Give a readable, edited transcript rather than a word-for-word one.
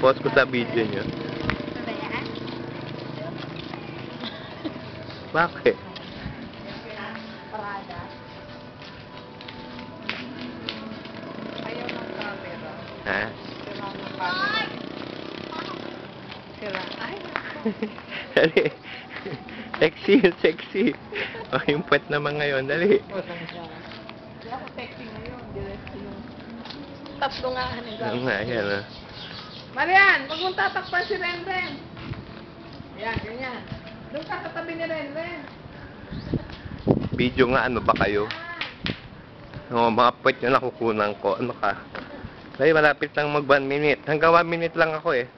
Post ko sa video nyo. Pabayaan? Bakit? Parada. Ayaw ng camera. Ha? Sira ng camera. Sira. Ay! Dali. Sexy yun, sexy. O, yung puwet naman ngayon. Dali. Hindi ako sexy ngayon. Diretso yung tatlo nga. Oo nga, yan o. Marian, huwag mong tatakpan si Renren. Ayan, ganyan. Doon ka katabi ni Renren. Video nga, ano ba kayo? O, mga puwet nyo nakukunan ko. Ano ka? Dali, malapit lang mag 1 minute. Hanggang 1 minute lang ako eh.